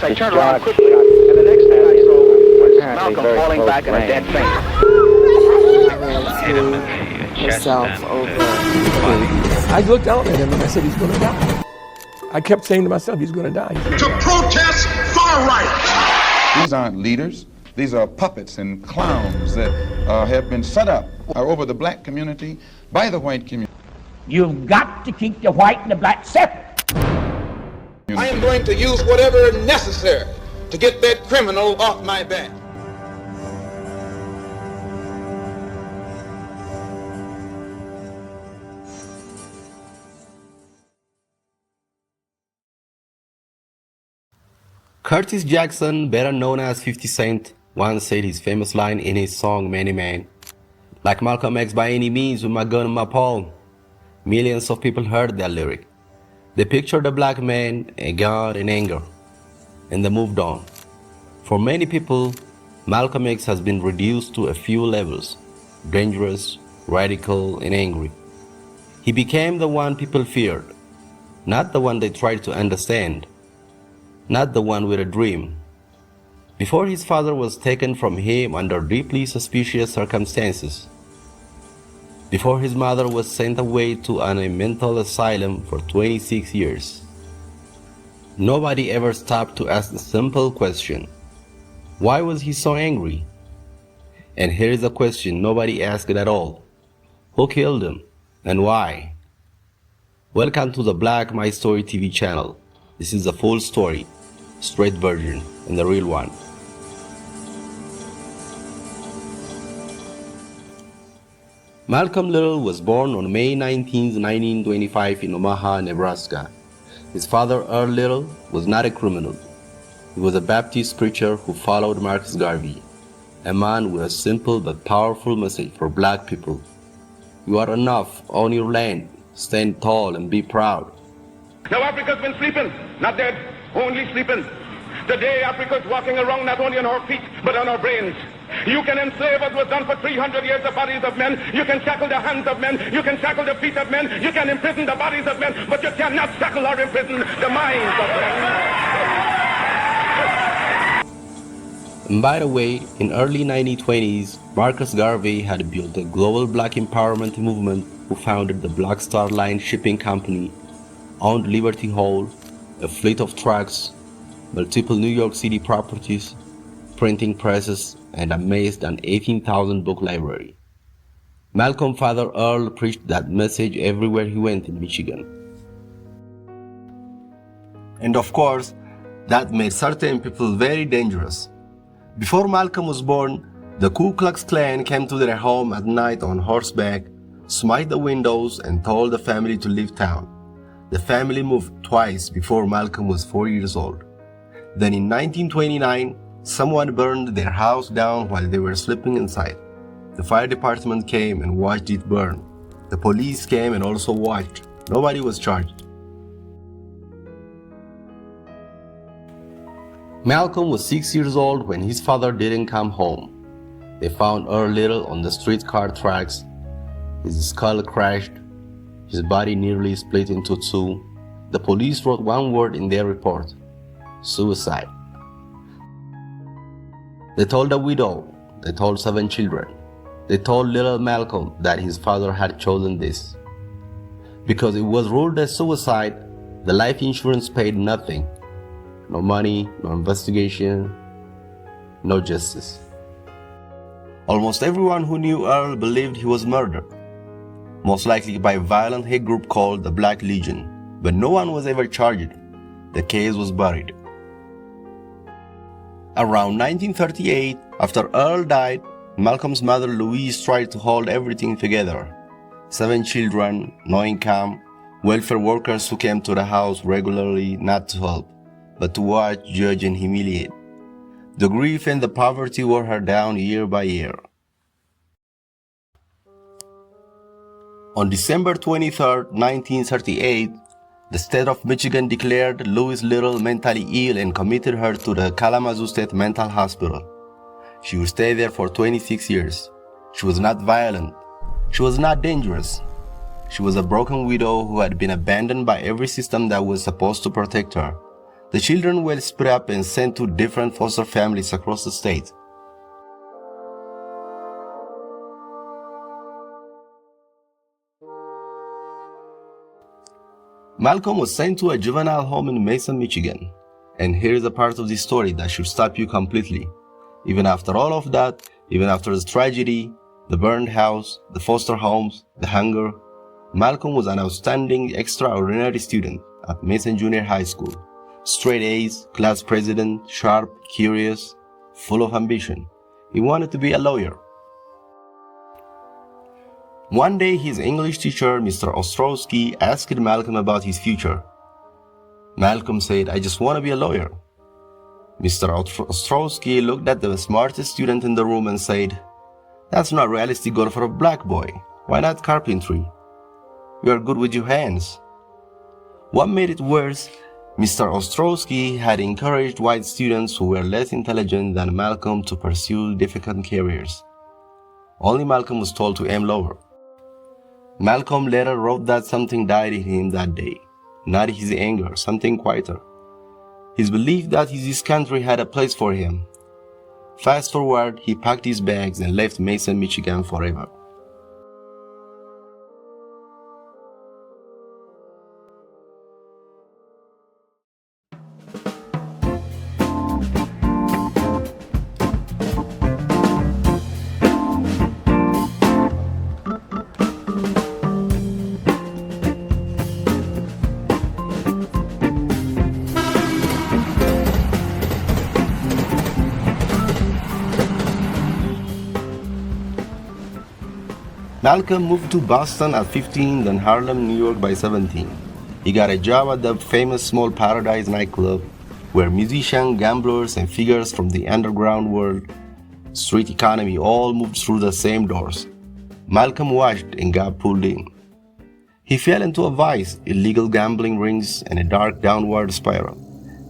I turned around quickly, and the next thing I saw was Malcolm falling back in a dead faint. Herself over. I looked out at him and I said, he's going to die. I kept saying to myself, he's going to die. To protest far right. These aren't leaders. These are puppets and clowns that have been set up over the black community by the white community. You've got to keep the white and the black separate. I am going to use whatever is necessary to get that criminal off my back. Curtis Jackson, better known as 50 Cent, once said his famous line in his song Many Men, "Like Malcolm X by any means with my gun in my palm." Millions of people heard that lyric. They pictured a black man, a gun, and anger, and they moved on. For many people, Malcolm X has been reduced to a few levels: dangerous, radical, and angry. He became the one people feared, not the one they tried to understand, not the one with a dream. Before his father was taken from him under deeply suspicious circumstances, before his mother was sent away to a mental asylum for 26 years, nobody ever stopped to ask the simple question: why was he so angry? And here is a question nobody asked at all: who killed him and why? Welcome to the Black My Story TV channel. This is the full story, straight version, and the real one. Malcolm Little was born on May 19, 1925 in Omaha, Nebraska. His father, Earl Little, was not a criminal. He was a Baptist preacher who followed Marcus Garvey, a man with a simple but powerful message for black people. You are enough, own your land, stand tall and be proud. Now Africa's been sleeping, not dead, only sleeping. Today Africa's walking around not only on our feet, but on our brains. You can enslave what was done for 300 years the bodies of men. You can shackle the hands of men. You can shackle the feet of men. You can imprison the bodies of men, but you cannot shackle or imprison the minds of men. And by the way, in early 1920s, Marcus Garvey had built a global black empowerment movement who founded the Black Star Line Shipping Company, owned Liberty Hall, a fleet of trucks, multiple New York City properties, printing presses, and amassed an 18,000 book library. Malcolm's father Earl preached that message everywhere he went in Michigan. And of course, that made certain people very dangerous. Before Malcolm was born, the Ku Klux Klan came to their home at night on horseback, smashed the windows, and told the family to leave town. The family moved twice before Malcolm was 4 years old. Then in 1929, someone burned their house down while they were sleeping inside. The fire department came and watched it burn. The police came and also watched. Nobody was charged. Malcolm was 6 years old when his father didn't come home. They found Earl Little on the streetcar tracks. His skull crashed. His body nearly split into two. The police wrote one word in their report: suicide. They told the widow, they told 7 children, they told little Malcolm that his father had chosen this. Because it was ruled as suicide, the life insurance paid nothing. No money, no investigation, no justice. Almost everyone who knew Earl believed he was murdered, most likely by a violent hate group called the Black Legion, but no one was ever charged. The case was buried. Around 1938, after Earl died, Malcolm's mother Louise tried to hold everything together. 7 children, no income, welfare workers who came to the house regularly not to help, but to watch, judge, and humiliate. The grief and the poverty wore her down year by year. On December 23, 1938, the state of Michigan declared Louise Little mentally ill and committed her to the Kalamazoo State Mental Hospital. She would stay there for 26 years. She was not violent. She was not dangerous. She was a broken widow who had been abandoned by every system that was supposed to protect her. The children were split up and sent to different foster families across the state. Malcolm was sent to a juvenile home in Mason, Michigan. And here is a part of the story that should stop you completely. Even after all of that, even after the tragedy, the burned house, the foster homes, the hunger, Malcolm was an outstanding, extraordinary student at Mason Junior High School. Straight A's, class president, sharp, curious, full of ambition. He wanted to be a lawyer. One day, his English teacher, Mr. Ostrowski, asked Malcolm about his future. Malcolm said, "I just want to be a lawyer." Mr. Ostrowski looked at the smartest student in the room and said, "That's not a realistic goal for a black boy. Why not carpentry? You are good with your hands." What made it worse, Mr. Ostrowski had encouraged white students who were less intelligent than Malcolm to pursue difficult careers. Only Malcolm was told to aim lower. Malcolm later wrote that something died in him that day, not his anger, something quieter. His belief that his country had a place for him. Fast forward, he packed his bags and left Mason, Michigan forever. Malcolm moved to Boston at 15, then Harlem, New York by 17. He got a job at the famous Small Paradise nightclub, where musicians, gamblers, and figures from the underground world, street economy all moved through the same doors. Malcolm watched and got pulled in. He fell into a vice, illegal gambling rings, and a dark downward spiral.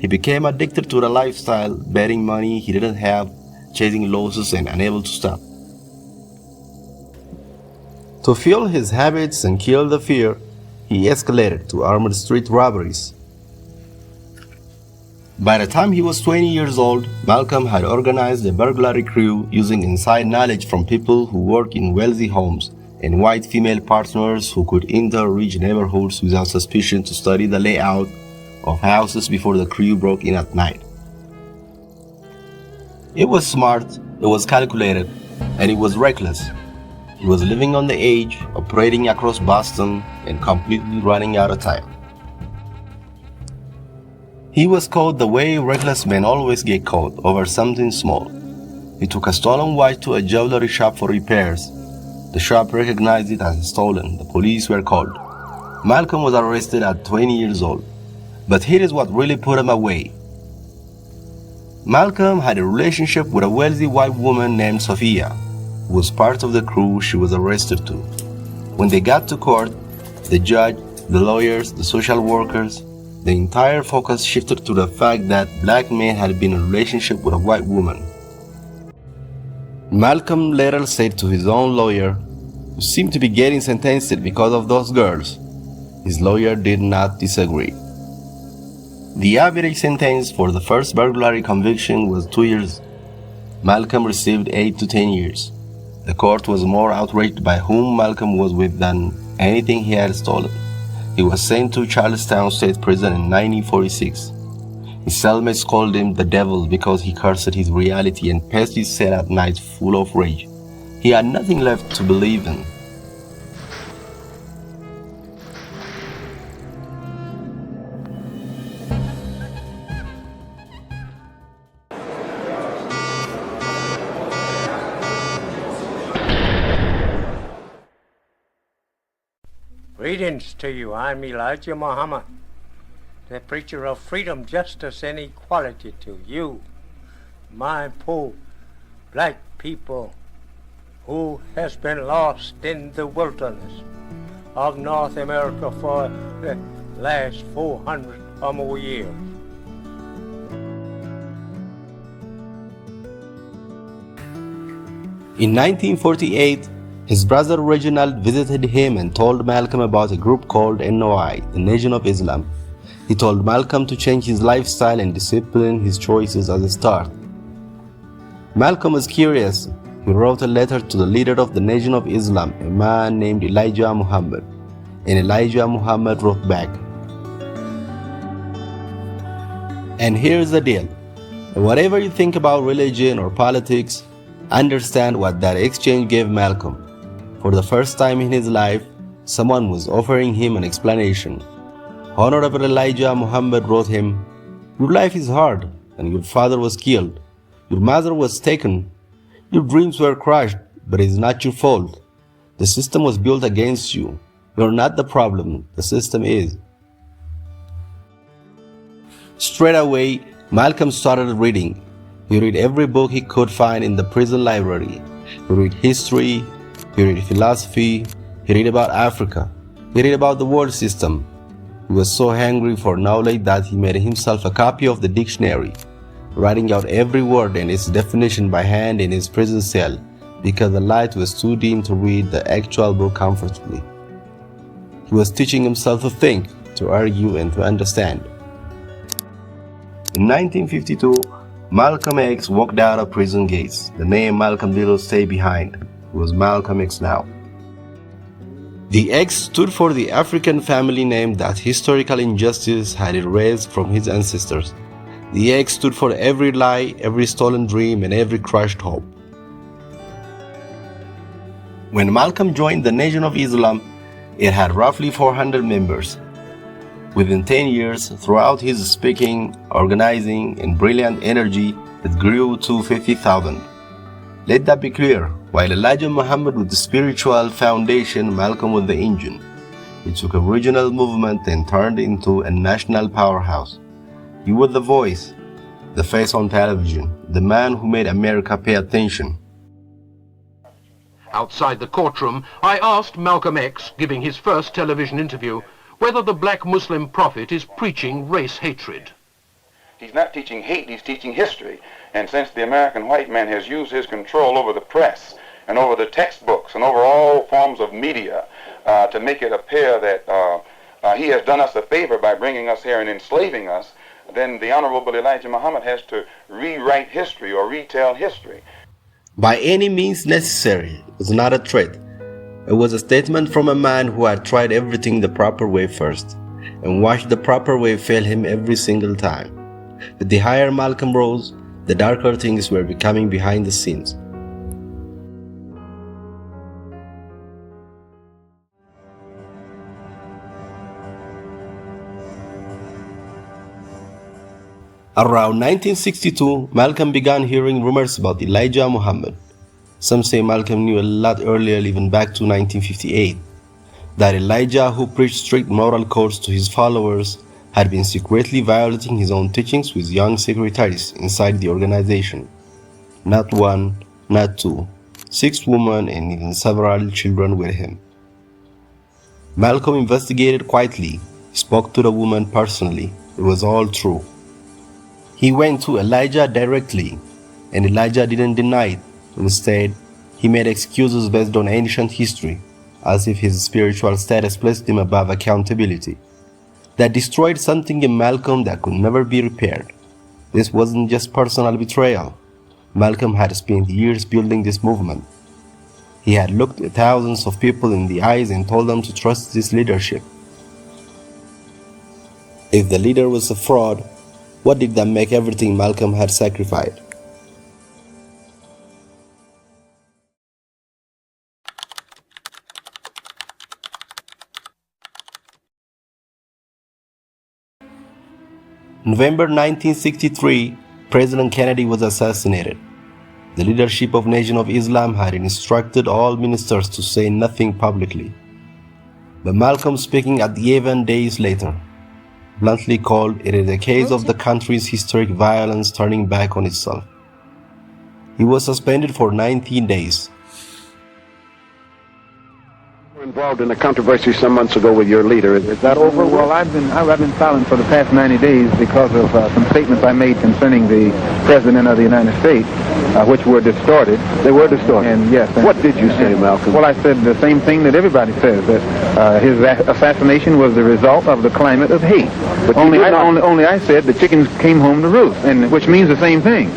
He became addicted to the lifestyle, betting money he didn't have, chasing losses and unable to stop. To fuel his habits and kill the fear, he escalated to armed street robberies. By the time he was 20 years old, Malcolm had organized a burglary crew using inside knowledge from people who work in wealthy homes and white female partners who could enter rich neighborhoods without suspicion to study the layout of houses before the crew broke in at night. It was smart, it was calculated, and it was reckless. He was living on the edge, operating across Boston, and completely running out of time. He was caught the way reckless men always get caught, over something small. He took a stolen watch to a jewelry shop for repairs. The shop recognized it as stolen. The police were called. Malcolm was arrested at 20 years old. But here is what really put him away. Malcolm had a relationship with a wealthy white woman named Sophia, who was part of the crew she was arrested to. When they got to court, the judge, the lawyers, the social workers, the entire focus shifted to the fact that black men had been in a relationship with a white woman. Malcolm later said to his own lawyer, who seemed to be getting sentenced because of those girls, his lawyer did not disagree. The average sentence for the first burglary conviction was 2 years. Malcolm received 8 to 10 years. The court was more outraged by whom Malcolm was with than anything he had stolen. He was sent to Charlestown State Prison in 1946. His cellmates called him the devil because he cursed his reality and paced his cell at night full of rage. He had nothing left to believe in. Greetings to you. I'm Elijah Muhammad, the preacher of freedom, justice, and equality to you, my poor black people who has been lost in the wilderness of North America for the last 400 or more years. In 1948, his brother Reginald visited him and told Malcolm about a group called NOI, the Nation of Islam. He told Malcolm to change his lifestyle and discipline his choices as a start. Malcolm was curious. He wrote a letter to the leader of the Nation of Islam, a man named Elijah Muhammad, and Elijah Muhammad wrote back. And here's the deal. Whatever you think about religion or politics, understand what that exchange gave Malcolm. For the first time in his life, someone was offering him an explanation. Honorable Elijah Muhammad wrote him, "Your life is hard, and your father was killed. Your mother was taken. Your dreams were crushed, but it is not your fault. The system was built against you. You are not the problem, the system is." Straight away, Malcolm started reading. He read every book he could find in the prison library. He read history, he read philosophy, he read about Africa, he read about the world system. He was so hungry for knowledge that he made himself a copy of the dictionary, writing out every word and its definition by hand in his prison cell because the light was too dim to read the actual book comfortably. He was teaching himself to think, to argue, and to understand. In 1952, Malcolm X walked out of prison gates. The name Malcolm didn't stay behind. It was Malcolm X now. The X stood for the African family name that historical injustice had erased from his ancestors. The X stood for every lie, every stolen dream, and every crushed hope. When Malcolm joined the Nation of Islam, it had roughly 400 members. Within 10 years, throughout his speaking, organizing, and brilliant energy, it grew to 50,000. Let that be clear. While Elijah Muhammad was the spiritual foundation, Malcolm was the engine. He took a regional movement and turned it into a national powerhouse. He was the voice, the face on television, the man who made America pay attention. Outside the courtroom, I asked Malcolm X, giving his first television interview, whether the black Muslim prophet is preaching race hatred. He's not teaching hate, he's teaching history. And since the American white man has used his control over the press and over the textbooks and over all forms of media to make it appear that he has done us a favor by bringing us here and enslaving us, then the Honorable Elijah Muhammad has to rewrite history or retell history. By any means necessary, it was not a threat. It was a statement from a man who had tried everything the proper way first, and watched the proper way fail him every single time. But the higher Malcolm rose, the darker things were becoming behind the scenes. Around 1962, Malcolm began hearing rumors about Elijah Muhammad. Some say Malcolm knew a lot earlier, even back to 1958, that Elijah, who preached strict moral codes to his followers, had been secretly violating his own teachings with young secretaries inside the organization. Not one, not two, 6 women and even several children with him. Malcolm investigated quietly, spoke to the woman personally. It was all true. He went to Elijah directly, and Elijah didn't deny it. Instead, he made excuses based on ancient history, as if his spiritual status placed him above accountability. That destroyed something in Malcolm that could never be repaired. This wasn't just personal betrayal. Malcolm had spent years building this movement. He had looked at thousands of people in the eyes and told them to trust this leadership. If the leader was a fraud, what did that make everything Malcolm had sacrificed? November 1963, President Kennedy was assassinated. The leadership of Nation of Islam had instructed all ministers to say nothing publicly. But Malcolm, speaking at the event days later, bluntly called it a case of the country's historic violence turning back on itself. He was suspended for 19 days. Involved in a controversy some months ago with your leader. Is that over? Well, I've been silent for the past 90 days because of some statements I made concerning the President of the United States, which were distorted. They were distorted? And yes. What did you say, Malcolm? Well, I said the same thing that everybody says, that his assassination was the result of the climate of hate. But only I said the chickens came home to roost, and which means the same thing.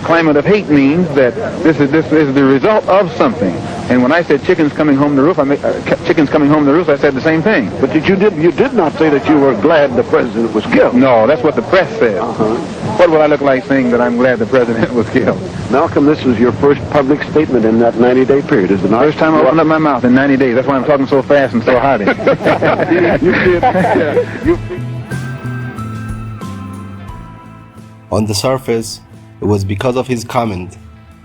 Climate of hate means that this is the result of something. And when I said chickens coming home to roost, I said the same thing. But you did not say that you were glad the president was killed. No, that's what the press said. What will I look like saying that I'm glad the president was killed? Malcolm, this was your first public statement in that 90-day period, is it not? First time I opened up my mouth in 90 days. That's why I'm talking so fast and so hearty. You did. On the surface, it was because of his comment.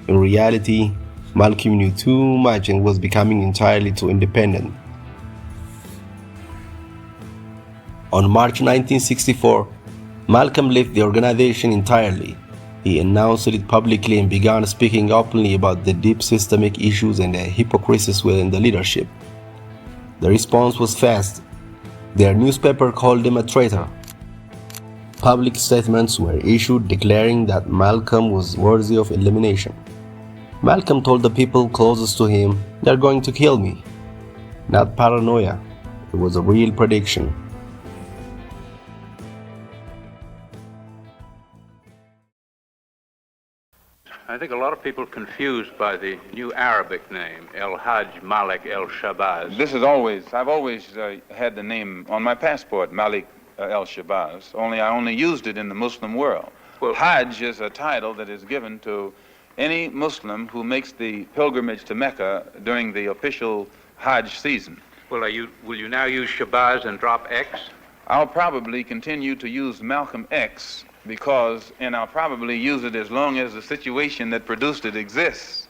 In reality, Malcolm knew too much and was becoming entirely too independent. On March 1964, Malcolm left the organization entirely. He announced it publicly and began speaking openly about the deep systemic issues and the hypocrisies within the leadership. The response was fast. Their newspaper called him a traitor. Public statements were issued declaring that Malcolm was worthy of elimination. Malcolm told the people closest to him, "They're going to kill me." Not paranoia, it was a real prediction. I think a lot of people confused by the new Arabic name, El-Hajj, Malik, El-Shabazz. I've always had the name on my passport, Malik El-Shabazz, I only used it in the Muslim world. Well, Hajj is a title that is given to any Muslim who makes the pilgrimage to Mecca during the official Hajj season. Well, will you now use Shabazz and drop X? I'll probably continue to use Malcolm X and I'll probably use it as long as the situation that produced it exists.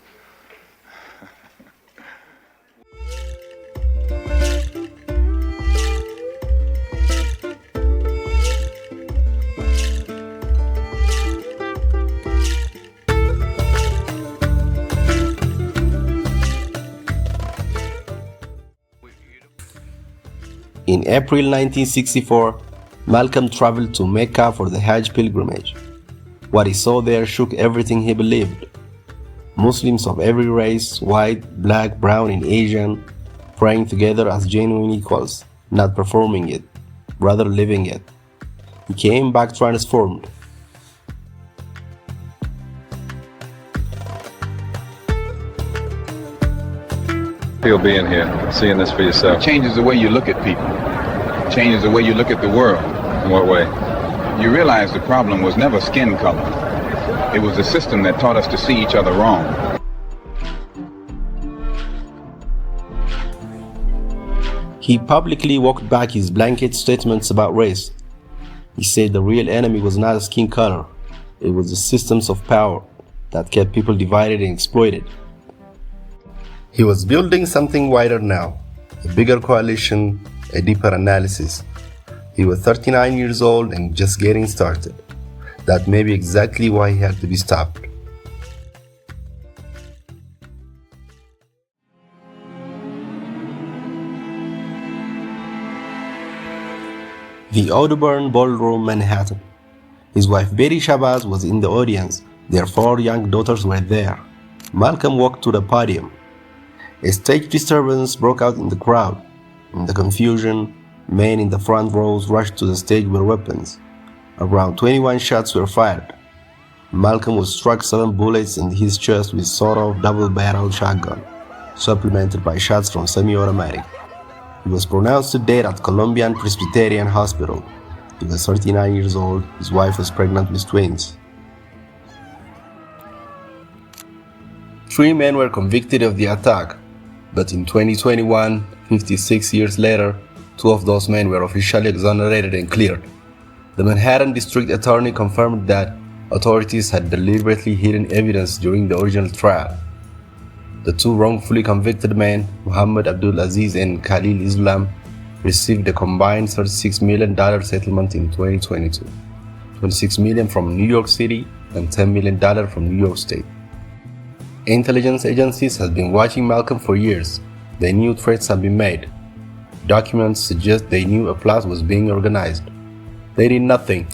In April 1964, Malcolm traveled to Mecca for the Hajj pilgrimage. What he saw there shook everything he believed. Muslims of every race, white, black, brown, and Asian, praying together as genuine equals, not performing it, rather living it. He came back transformed. Feel being here, seeing this for yourself. It changes the way you look at people. It changes the way you look at the world. In what way? You realize the problem was never skin color. It was the system that taught us to see each other wrong. He publicly walked back his blanket statements about race. He said the real enemy was not skin color. It was the systems of power that kept people divided and exploited. He was building something wider now, a bigger coalition, a deeper analysis. He was 39 years old and just getting started. That may be exactly why he had to be stopped. The Audubon Ballroom, Manhattan. His wife Betty Shabazz was in the audience. Their 4 young daughters were there. Malcolm walked to the podium. A stage disturbance broke out in the crowd. In the confusion, men in the front rows rushed to the stage with weapons. Around 21 shots were fired. Malcolm was struck 7 bullets in his chest with sort of double-barreled shotgun, supplemented by shots from semi-automatic. He was pronounced dead at Columbian Presbyterian Hospital. He was 39 years old. His wife was pregnant with twins. 3 men were convicted of the attack, but in 2021, 56 years later, 2 of those men were officially exonerated and cleared. The Manhattan District Attorney confirmed that authorities had deliberately hidden evidence during the original trial. The 2 wrongfully convicted men, Muhammad Abdul Aziz and Khalil Islam, received a combined $36 million settlement in 2022, $26 million from New York City and $10 million from New York State. Intelligence agencies have been watching Malcolm for years. They knew threats had been made. Documents suggest they knew a plot was being organized. They did nothing.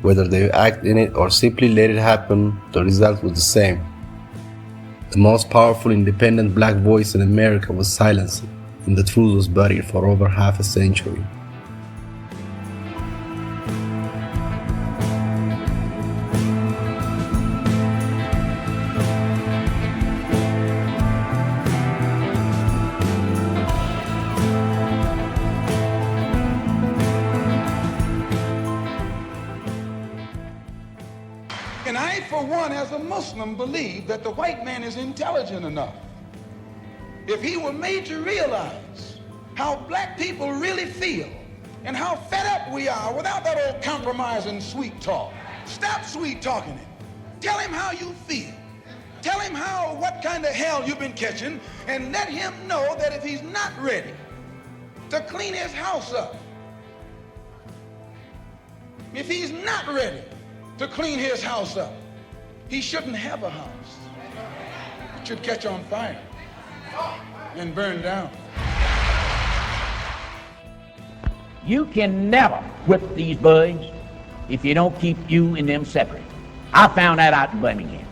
Whether they acted in it or simply let it happen, the result was the same. The most powerful independent black voice in America was silenced, and the truth was buried for over half a century. And I, for one, as a Muslim, believe that the white man is intelligent enough. If he were made to realize how black people really feel and how fed up we are without that old compromise and sweet talk. Stop sweet talking it. Tell him how you feel. Tell him what kind of hell you've been catching, and let him know that if he's not ready to clean his house up, if he's not ready to clean his house up, he shouldn't have a house. It should catch on fire and burn down. You can never whip these birds if you don't keep you and them separate. I found that out in Birmingham.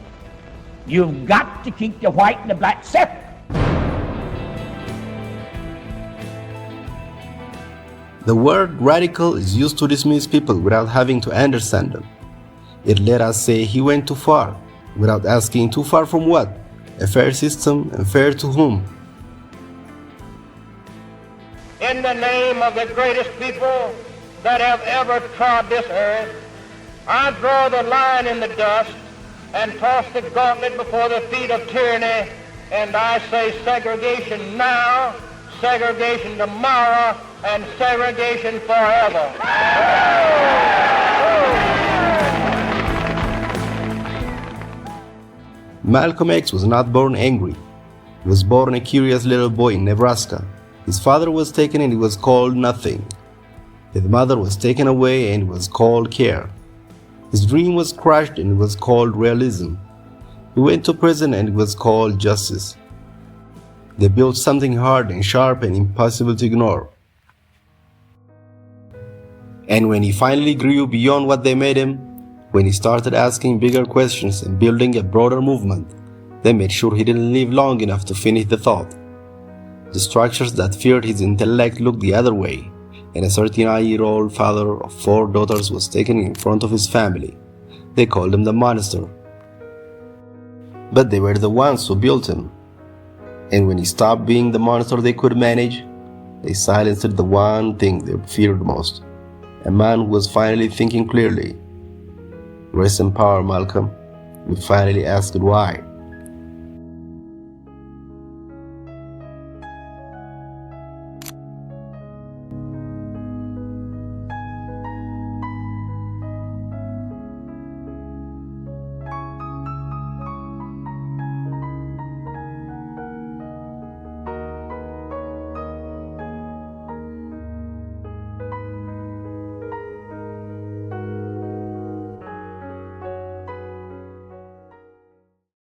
You've got to keep the white and the black separate. The word radical is used to dismiss people without having to understand them. It let us say he went too far, without asking too far from what? A fair system, and fair to whom? In the name of the greatest people that have ever trod this earth, I draw the line in the dust and toss the gauntlet before the feet of tyranny, and I say segregation now, segregation tomorrow, and segregation forever. Malcolm X was not born angry. He was born a curious little boy in Nebraska. His father was taken and he was called nothing. His mother was taken away and it was called care. His dream was crushed and it was called realism. He went to prison and it was called justice. They built something hard and sharp and impossible to ignore. And when he finally grew beyond what they made him, when he started asking bigger questions and building a broader movement, they made sure he didn't live long enough to finish the thought. The structures that feared his intellect looked the other way, and a 39-year-old father of 4 daughters was taken in front of his family. They called him the monster. But they were the ones who built him. And when he stopped being the monster they could manage, they silenced the one thing they feared most. A man who was finally thinking clearly. Rest in power, Malcolm. We finally asked why.